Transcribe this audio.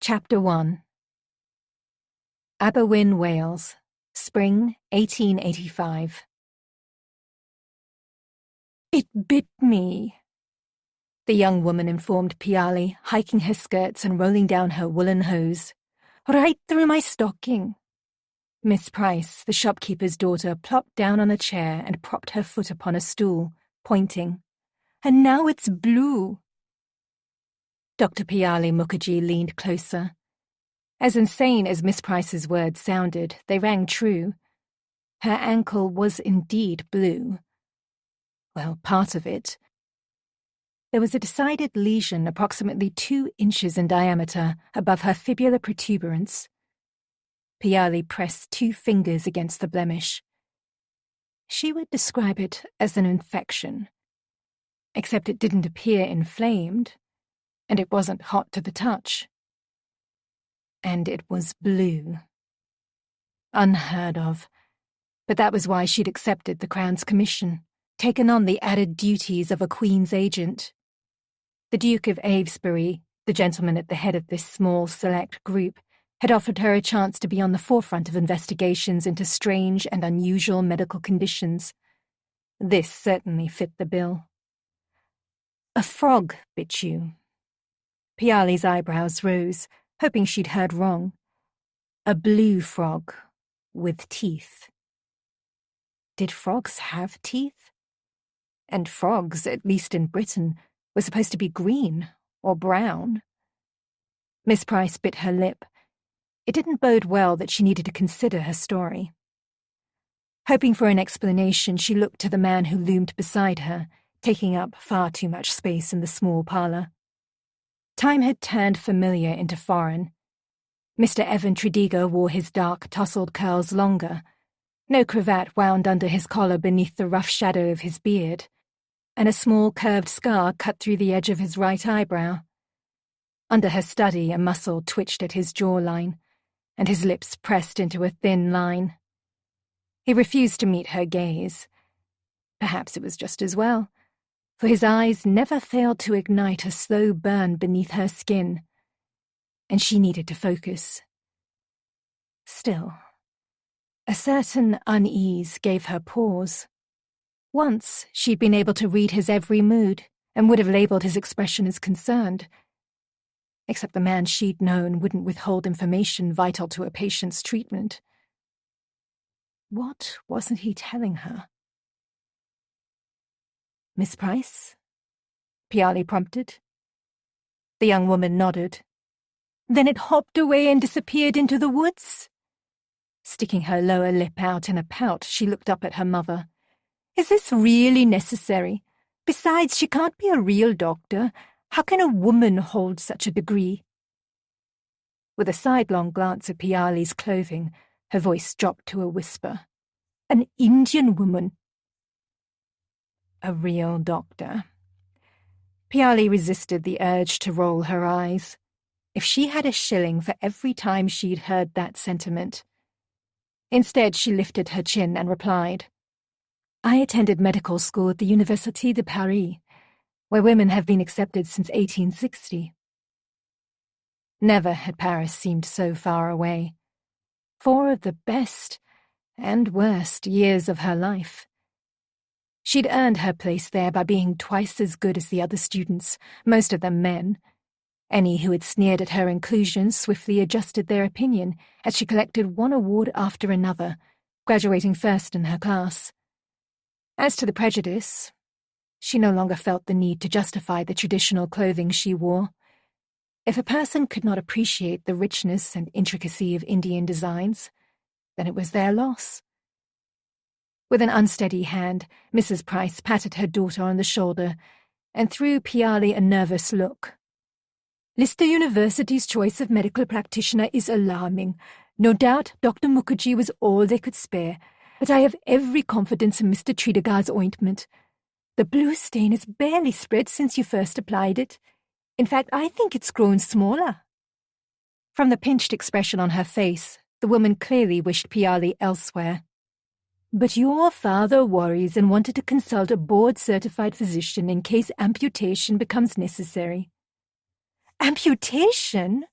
Chapter 1. Aberwyn, Wales, Spring 1885. "It bit me," the young woman informed Piyali, hiking her skirts and rolling down her woolen hose. "Right through my stocking." Miss Price, the shopkeeper's daughter, plopped down on a chair and propped her foot upon a stool, pointing. "And now it's blue." Dr. Piyali Mukherji leaned closer. As insane as Miss Price's words sounded, they rang true. Her ankle was indeed blue. Well, part of it. There was a decided lesion approximately 2 inches in diameter above her fibular protuberance. Piyali pressed 2 fingers against the blemish. She would describe it as an infection, except it didn't appear inflamed, and it wasn't hot to the touch. And it was blue. Unheard of. But that was why she'd accepted the Crown's commission, taken on the added duties of a Queen's agent. The Duke of Avesbury, the gentleman at the head of this small, select group, had offered her a chance to be on the forefront of investigations into strange and unusual medical conditions. This certainly fit the bill. "A frog bit you." Piyali's eyebrows rose, hoping she'd heard wrong. "A blue frog, with teeth." Did frogs have teeth? And frogs, at least in Britain, were supposed to be green or brown. Miss Price bit her lip. It didn't bode well that she needed to consider her story. Hoping for an explanation, she looked to the man who loomed beside her, taking up far too much space in the small parlour. Time had turned familiar into foreign. Mr. Evan Tredegar wore his dark, tousled curls longer. No cravat wound under his collar beneath the rough shadow of his beard, and a small curved scar cut through the edge of his right eyebrow. Under her study, a muscle twitched at his jawline, and his lips pressed into a thin line. He refused to meet her gaze. Perhaps it was just as well, for his eyes never failed to ignite a slow burn beneath her skin, and she needed to focus. Still, a certain unease gave her pause. Once she'd been able to read his every mood and would have labelled his expression as concerned, except the man she'd known wouldn't withhold information vital to a patient's treatment. What wasn't he telling her? "Miss Price?" Piyali prompted. The young woman nodded. "Then it hopped away and disappeared into the woods?" Sticking her lower lip out in a pout, she looked up at her mother. "Is this really necessary? Besides, she can't be a real doctor. How can a woman hold such a degree?" With a sidelong glance at Piyali's clothing, her voice dropped to a whisper. "An Indian woman." A real doctor. Piyali resisted the urge to roll her eyes. If she had a shilling for every time she'd heard that sentiment. Instead, she lifted her chin and replied, "I attended medical school at the Université de Paris, where women have been accepted since 1860. Never had Paris seemed so far away. 4 of the best and worst years of her life. She'd earned her place there by being twice as good as the other students, most of them men. Any who had sneered at her inclusion swiftly adjusted their opinion as she collected one award after another, graduating first in her class. As to the prejudice, she no longer felt the need to justify the traditional clothing she wore. If a person could not appreciate the richness and intricacy of Indian designs, then it was their loss. With an unsteady hand, Mrs. Price patted her daughter on the shoulder and threw Piyali a nervous look. "Lister University's choice of medical practitioner is alarming. No doubt Dr. Mukherji was all they could spare, but I have every confidence in Mr. Tredegar's ointment. The blue stain has barely spread since you first applied it. In fact, I think it's grown smaller." From the pinched expression on her face, the woman clearly wished Piyali elsewhere. "But your father worries and wanted to consult a board-certified physician in case amputation becomes necessary." "Amputation?"